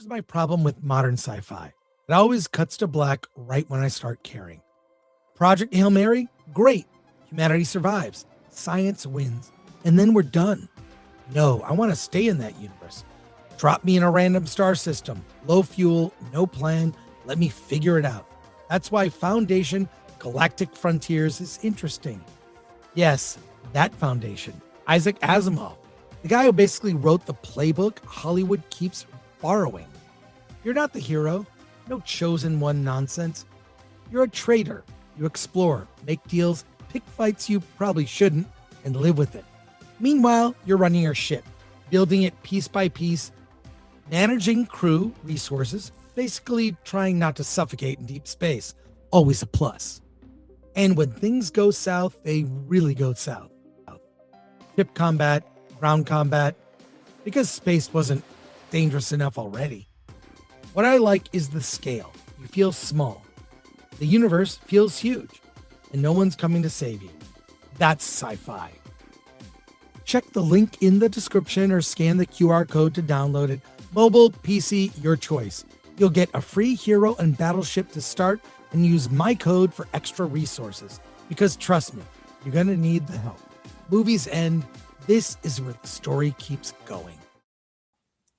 Here's my problem with modern sci-fi. It always cuts to black right when I start caring. Project Hail Mary? Great. Humanity survives. Science wins. And then we're done. No, I want to stay in that universe. Drop me in a random star system. Low fuel, no plan. Let me figure it out. That's why Foundation Galactic Frontiers is interesting. Yes, that Foundation. Isaac Asimov. The guy who basically wrote the playbook Hollywood keeps borrowing. You're not the hero. No chosen one nonsense. You're a traitor. You explore, make deals, pick fights you probably shouldn't, and live with it. Meanwhile, you're running your ship, building it piece by piece, managing crew, resources, basically trying not to suffocate in deep space. Always a plus. And when things go south, they really go south. Ship combat, ground combat, because space wasn't dangerous enough already. What I like is the scale. You feel small. The universe feels huge, and no one's coming to save you. That's sci-fi. Check the link in the description or scan the QR code to download it. Mobile, PC, your choice. You'll get a free hero and battleship to start and use my code for extra resources. Because trust me, you're going to need the help. Movies end. This is where the story keeps going.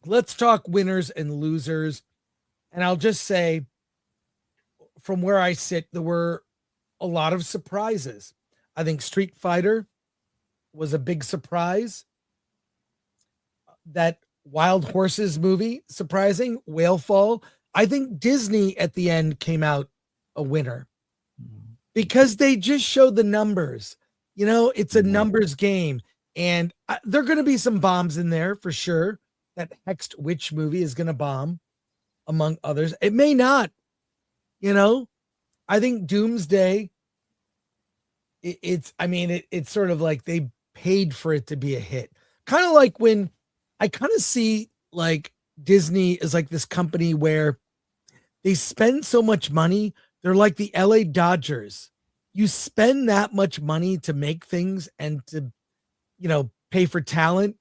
Let's talk winners and losers. And I'll just say, from where I sit, there were a lot of surprises. I think Street Fighter was a big surprise. That Wild Horses movie, surprising. Whale Fall. I think Disney at the end came out a winner because they just showed the numbers. You know, it's a numbers game, and there are going to be some bombs in there for sure. That Hexed Witch movie is going to bomb, among others. It may not. You know, I think Doomsday, it's sort of like they paid for it to be a hit. Kind of like when I kind of see like Disney is like this company where they spend so much money. They're like the LA Dodgers. You spend that much money to make things and to, pay for talent.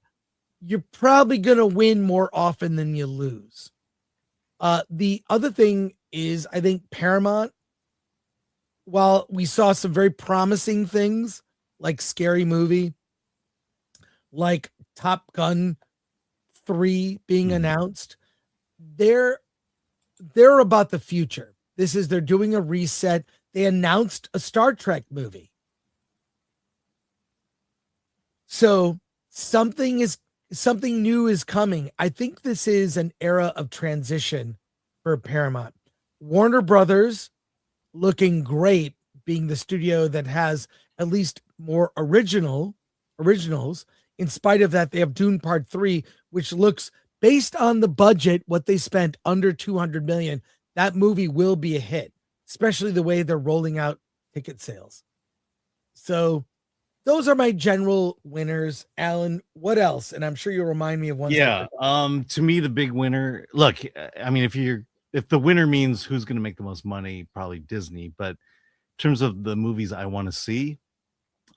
You're probably going to win more often than you lose. The other thing is, I think Paramount, while we saw some very promising things like Scary Movie, like Top Gun 3 being announced, they're about the future. They're doing a reset. They announced a Star Trek movie. So something new is coming. I think this is an era of transition for Paramount. Warner Brothers looking great, being the studio that has at least more originals. In spite of that, they have Dune Part 3, which looks, based on the budget, what they spent, under $200 million. That movie will be a hit, especially the way they're rolling out ticket sales. So those are my general winners. Alan, what else? And I'm sure you'll remind me of one. Yeah. To me, the big winner, look, I mean, if the winner means who's going to make the most money, probably Disney. But in terms of the movies I want to see,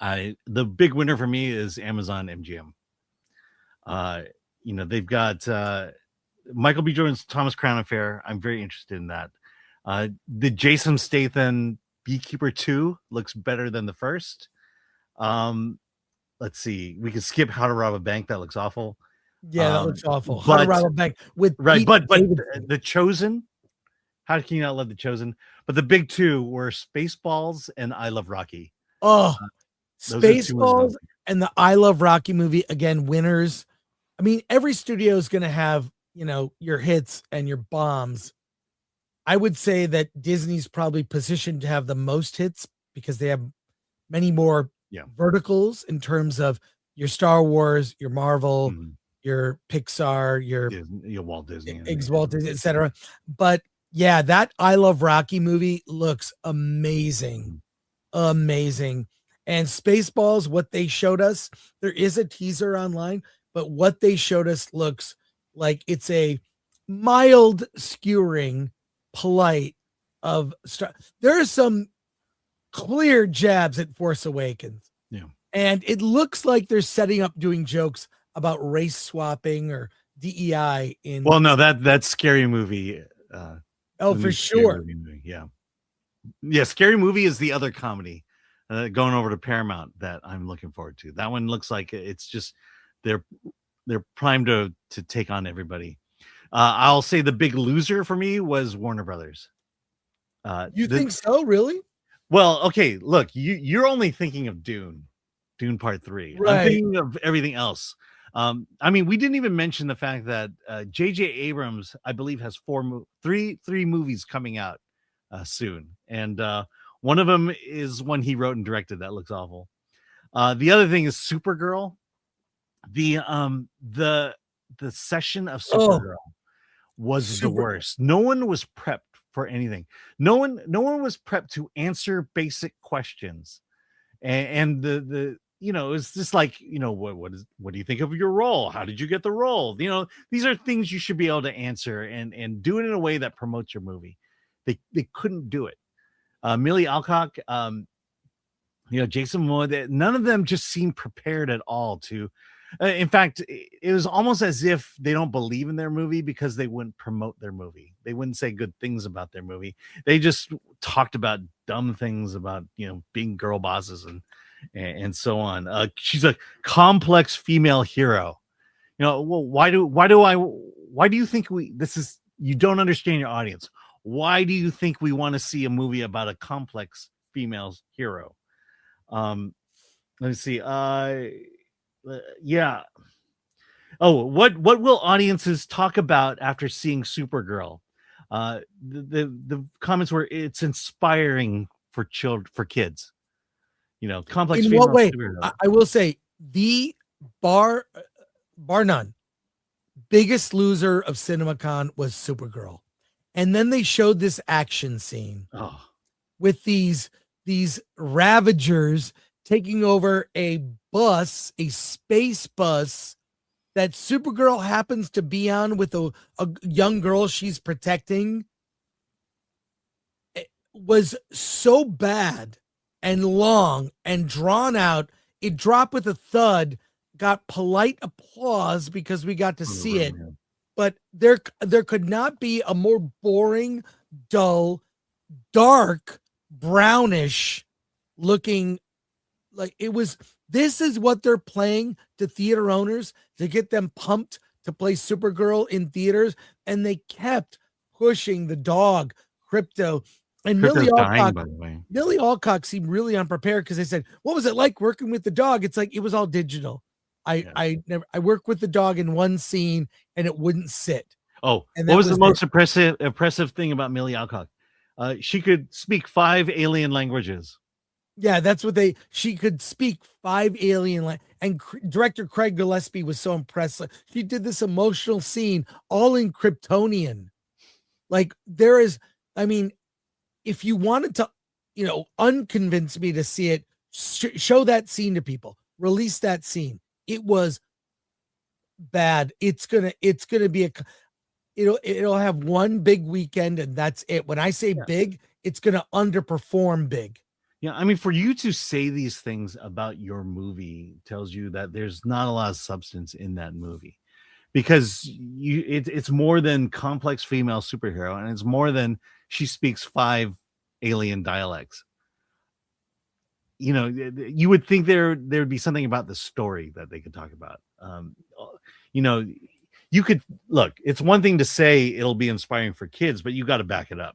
the big winner for me is Amazon MGM. They've got Michael B. Jordan's Thomas Crown Affair. I'm very interested in that. The Jason Statham Beekeeper 2 looks better than the first. Let's see. We could skip How to Rob a Bank. That looks awful. Yeah, that looks awful. How to Rob a Bank with right, but The Chosen. How can you not love The Chosen? But the big two were Spaceballs and I Love Rocky. Oh, Spaceballs and the I Love Rocky movie, again, winners. I mean, every studio is going to have, your hits and your bombs. I would say that Disney's probably positioned to have the most hits because they have many more verticals in terms of your Star Wars, your Marvel, your Pixar, your Walt Disney, etc. But yeah, that I Love Rocky movie looks amazing. Amazing. And Spaceballs, what they showed us, there is a teaser online, but what they showed us looks like it's a mild skewering, polite of there are some clear jabs at Force Awakens. Yeah. And it looks like they're setting up doing jokes about race swapping or DEI in. Well, no, that's Scary Movie. Oh, the for new Scary sure. Movie. Yeah. Scary Movie is the other comedy going over to Paramount that I'm looking forward to. That one looks like it's just they're primed to take on everybody. I'll say the big loser for me was Warner Brothers. You think so? Really? Well, okay, look, you're only thinking of Dune Part 3. I'm Right. thinking of everything else. I mean, we didn't even mention the fact that J.J. Abrams, I believe, has three movies coming out soon, and one of them is one he wrote and directed that looks awful. The other thing is Supergirl. The session of Supergirl was the worst. No one was prepped for anything. No one was prepped to answer basic questions. And the it's just like, what do you think of your role? How did you get the role? These are things you should be able to answer and do it in a way that promotes your movie. They couldn't do it. Millie Alcock, Jason Momoa, none of them just seemed prepared at all to. In fact, it was almost as if they don't believe in their movie because they wouldn't promote their movie. They wouldn't say good things about their movie. They just talked about dumb things about, being girl bosses and so on. She's a complex female hero. Well, why do you think you don't understand your audience? Why do you think we want to see a movie about a complex female hero? Let me see. Yeah. Oh, what will audiences talk about after seeing Supergirl? The comments were it's inspiring for kids. Complex. In what way? I will say the bar none. Biggest loser of CinemaCon was Supergirl, and then they showed this action scene with these Ravagers taking over a space bus that Supergirl happens to be on with a young girl she's protecting. It was so bad and long and drawn out. It dropped with a thud, got polite applause because we got to see it. But there could not be a more boring, dull, dark, brownish looking. Like it was, this is what they're playing to theater owners to get them pumped to play Supergirl in theaters. And they kept pushing the dog, Crypto. And Millie Alcock seemed really unprepared because they said, what was it like working with the dog? It's like, it was all digital. I worked with the dog in one scene and it wouldn't sit. Oh, and what was the most impressive thing about Millie Alcock? She could speak 5 alien languages. Yeah, that's what she could speak 5 alien and director Craig Gillespie was so impressed. She did this emotional scene all in Kryptonian. Like there is, I mean, if you wanted to, unconvince me to see it, show that scene to people, release that scene. It was bad. It's gonna be it'll have one big weekend and that's it. When I say big, it's gonna underperform big. Yeah, I mean, for you to say these things about your movie tells you that there's not a lot of substance in that movie, because it's more than complex female superhero, and it's more than she speaks 5 alien dialects. You would think there'd be something about the story that they could talk about. You could look. It's one thing to say it'll be inspiring for kids, but you got to back it up.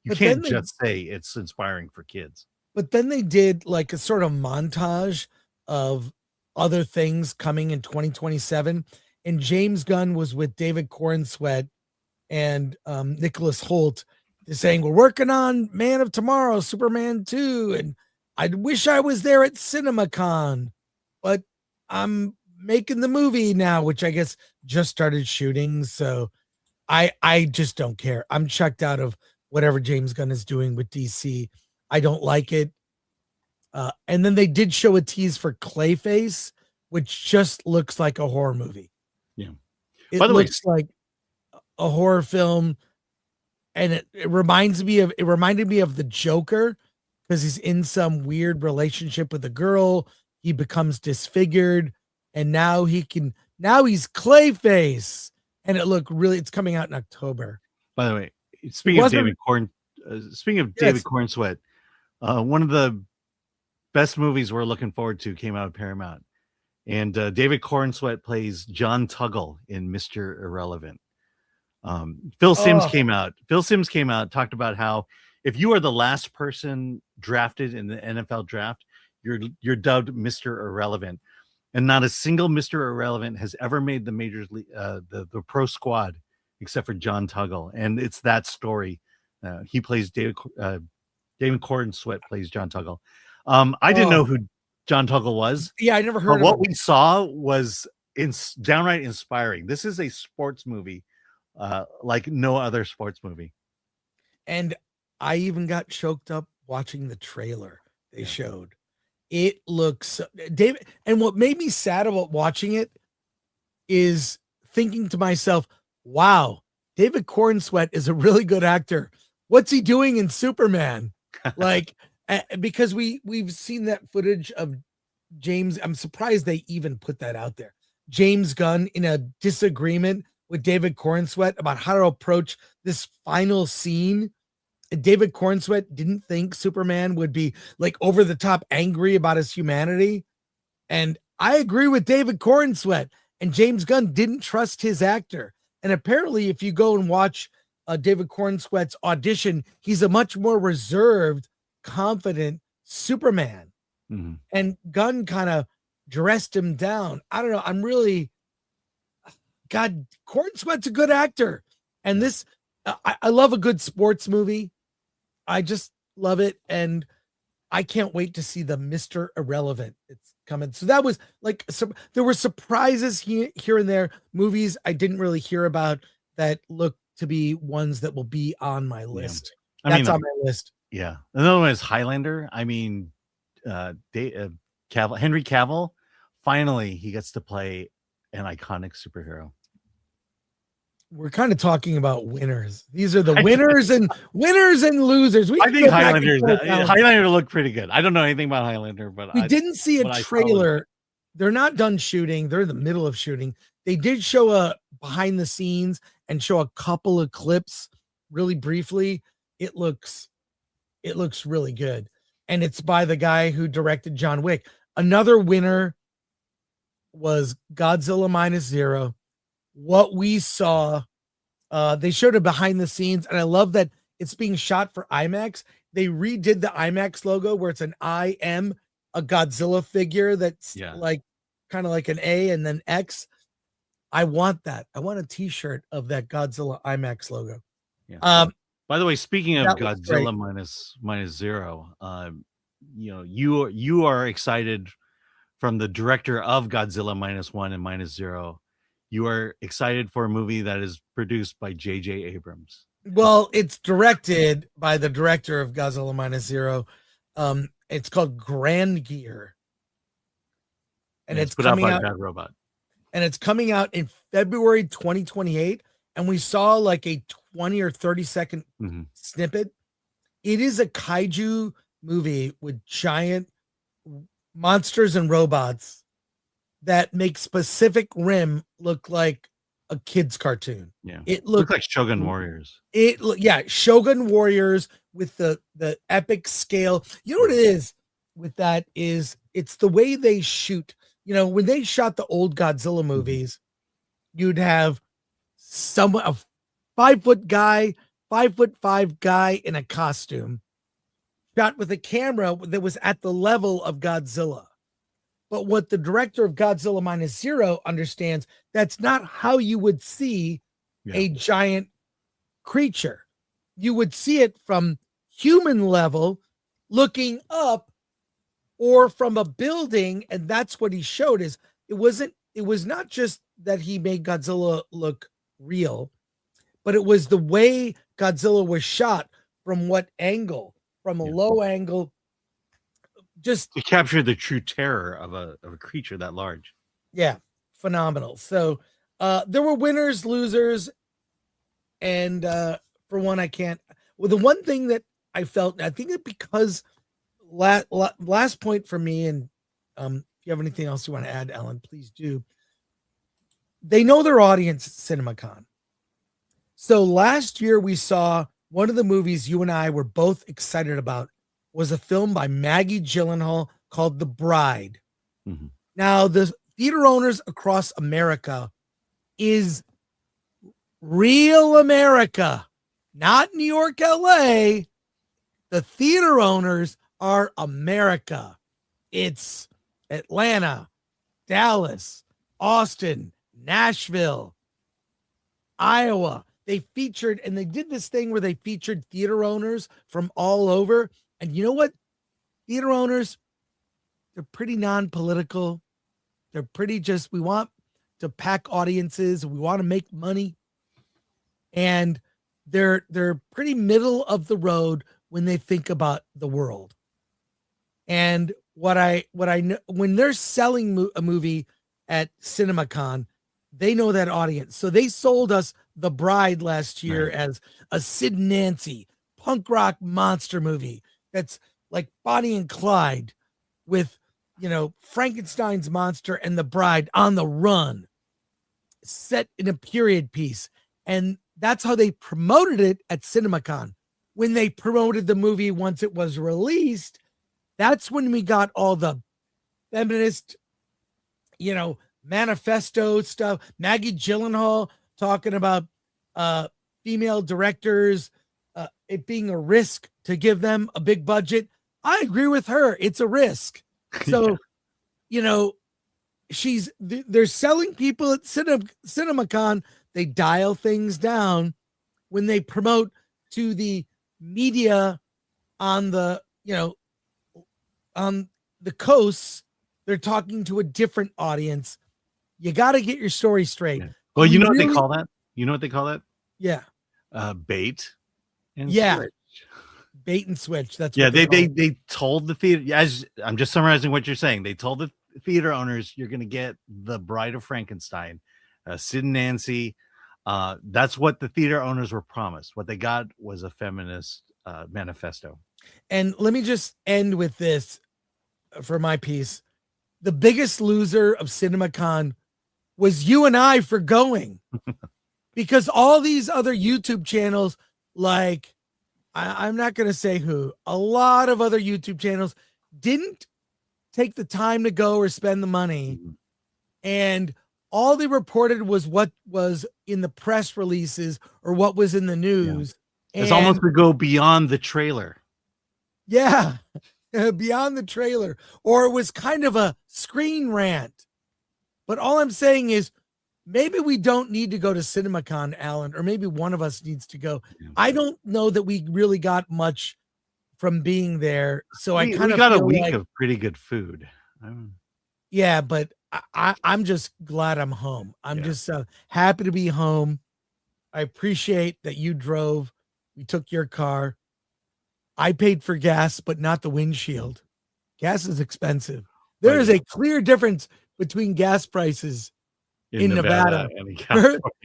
You can't just say it's inspiring for kids. But then they did like a sort of montage of other things coming in 2027. And James Gunn was with David Corenswet and Nicholas Hoult saying, we're working on Man of Tomorrow, Superman 2. And I wish I was there at CinemaCon, but I'm making the movie now, which I guess just started shooting. So I just don't care. I'm checked out of whatever James Gunn is doing with DC. I don't like it. And then they did show a tease for Clayface, which just looks like a horror movie. Yeah. It looks like a horror film. And it reminded me of the Joker because he's in some weird relationship with a girl. He becomes disfigured and now he's Clayface. and it looked really. It's coming out in October. By the way, It speaking of wasn't. David Corn, speaking of Yes. David Cornsweet, one of the best movies we're looking forward to came out of Paramount, and David Cornsweet plays John Tuggle in Mr. Irrelevant. Phil Simms Oh, came out. Phil Simms came out, talked about how if you are the last person drafted in the NFL draft, you're dubbed Mr. Irrelevant, and not a single Mr. Irrelevant has ever made the majors, the pro squad, except for John Tuggle, and it's that story. He plays David Cornsweet plays John Tuggle. I didn't know who John Tuggle was. yeah, I never heard But of what him. we saw was downright inspiring. This is a sports movie, like no other sports movie. And I even got choked up watching the trailer they showed. It looks David, and what made me sad about watching it is thinking to myself, wow, David Cornsweet is a really good actor. What's he doing in Superman? Like, because we've seen that footage of James. I'm surprised they even put that out there. James Gunn in a disagreement with David Cornsweet about how to approach this final scene. David Cornsweet didn't think Superman would be like over the top angry about his humanity. And I agree with David Cornsweet. And James Gunn didn't trust his actor. And apparently, if you go and watch David Cornsweet's audition, he's a much more reserved, confident Superman. Mm-hmm. And Gunn kind of dressed him down. I don't know. I'm really, God, Cornsweet's a good actor. And this, I love a good sports movie. I just love it. And I can't wait to see the Mr. Irrelevant. It's coming. So that was like, there were surprises here and there, movies I didn't really hear about that look to be ones that will be on my list. That's on my list. Yeah. Another one is Highlander. I mean, Henry Cavill, finally he gets to play an iconic superhero. We're kind of talking about winners. These are the winners and losers. I think Highlander looked pretty good. I don't know anything about Highlander, but we didn't see a trailer. They're not done shooting. They're in the middle of shooting. They did show a behind the scenes and show a couple of clips really briefly. It looks really good. And it's by the guy who directed John Wick. Another winner was Godzilla Minus Zero. What we saw, they showed it behind the scenes, and I love that it's being shot for IMAX. They redid the IMAX logo where it's an I M, a Godzilla figure that's like kind of like an A and then X. I want that. I want a t-shirt of that Godzilla IMAX logo. Yeah. By the way, speaking of Godzilla minus zero, you are excited from the director of Godzilla -1 and -0. You are excited for a movie that is produced by J.J. Abrams. Well, it's directed by the director of Godzilla -0. It's called Grand Gear. And it's put out by Bad Robot. And it's coming out in February 2028. And we saw like a 20 or 30-second snippet. It is a kaiju movie with giant monsters and robots that make Pacific Rim look like a kid's cartoon. Yeah, it looked like Shogun Warriors. Shogun Warriors with the epic scale. You know what it is with that is it's the way they shoot. You know, when they shot the old Godzilla movies, you'd have a 5-foot guy, 5'5" guy in a costume, shot with a camera that was at the level of Godzilla. But what the director of Godzilla -0 understands, that's not how you would see a giant creature. You would see it from human level looking up or from a building. And that's what he showed is it was not just that he made Godzilla look real, but it was the way Godzilla was shot from what angle, from a low angle, just to capture the true terror of a creature that large. Yeah, phenomenal. So there were winners, losers, and for one, the one thing that I felt, I think it because last point for me, and if you have anything else you want to add, Ellen, please do. they know their audience at CinemaCon. So last year we saw one of the movies you and I were both excited about was a film by Maggie Gyllenhaal called The Bride. Mhm. Now, the theater owners across America is real America, not New York, LA. The theater owners are America. It's Atlanta, Dallas, Austin, Nashville, Iowa. They featured, and they did this thing where they featured theater owners from all over. And you know what? Theater owners, they're pretty non-political. They're pretty just, we want to pack audiences. We want to make money. And they're pretty middle of the road when they think about the world. And what I know, when they're selling a movie at CinemaCon, they know that audience. So they sold us The Bride last year as a Sid and Nancy punk rock monster movie that's like Bonnie and Clyde with, you know, Frankenstein's monster and the bride on the run, set in a period piece. And that's how they promoted it at CinemaCon. When they promoted the movie once it was released, that's when we got all the feminist, you know, manifesto stuff. Maggie Gyllenhaal talking about female directors, it being a risk to give them a big budget. I agree with her. It's a risk. So, you know, they're selling people at CinemaCon. They dial things down when they promote to the media on the, you know, on the coasts. They're talking to a different audience. You got to get your story straight. Yeah. Well, you know what they call that? You know what they call that? Yeah. Bait and yeah. switch. Bait and switch. That's yeah. What they told the theater, as I'm just summarizing what you're saying. They told the theater owners, you're going to get The Bride of Frankenstein, Sid and Nancy. That's what the theater owners were promised. What they got was a feminist manifesto. And let me just end with this for my piece. The biggest loser of CinemaCon was you and I for going, because all these other YouTube channels, like I'm not going to say who, a lot of other YouTube channels didn't take the time to go or spend the money. Mm-hmm. And all they reported was what was in the press releases or what was in the news. Yeah. It's almost to go beyond the trailer. Yeah. Beyond the trailer, or it was kind of a screen rant. But all I'm saying is maybe we don't need to go to CinemaCon, Alan, or maybe one of us needs to go. Yeah. I don't know that we really got much from being there. So we got a week of pretty good food. Yeah, but I'm just glad I'm home. I'm just happy to be home. I appreciate that you drove. We took your car. I paid for gas, but not the windshield. Gas is expensive. There is a clear difference between gas prices in Nevada.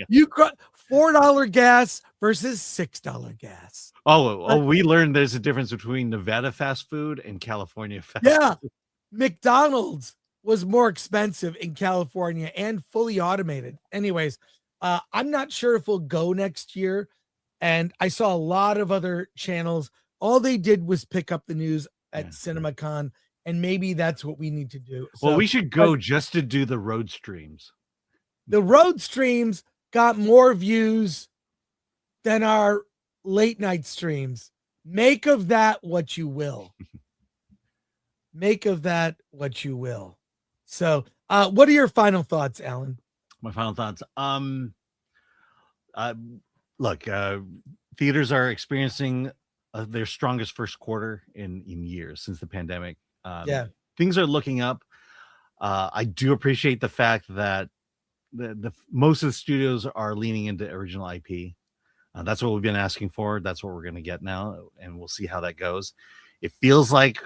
You got $4 gas versus $6 gas. We learned there's a difference between Nevada fast food and California fast food. McDonald's was more expensive in California and fully automated. Anyways, I'm not sure if we'll go next year. And I saw a lot of other channels. All they did was pick up the news at CinemaCon, and maybe that's what we need to do. Well, we should go just to do the road streams. The road streams got more views than our late night streams. Make of that what you will. Make of that what you will. So, what are your final thoughts, Alan? My final thoughts. Look, theaters are experiencing their strongest first quarter in years since the pandemic. Things are looking up. I do appreciate the fact that the most of the studios are leaning into original IP. That's what we've been asking for. That's what we're going to get now, and we'll see how that goes. It feels like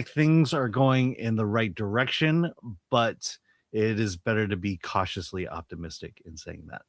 things are going in the right direction, but it is better to be cautiously optimistic in saying that.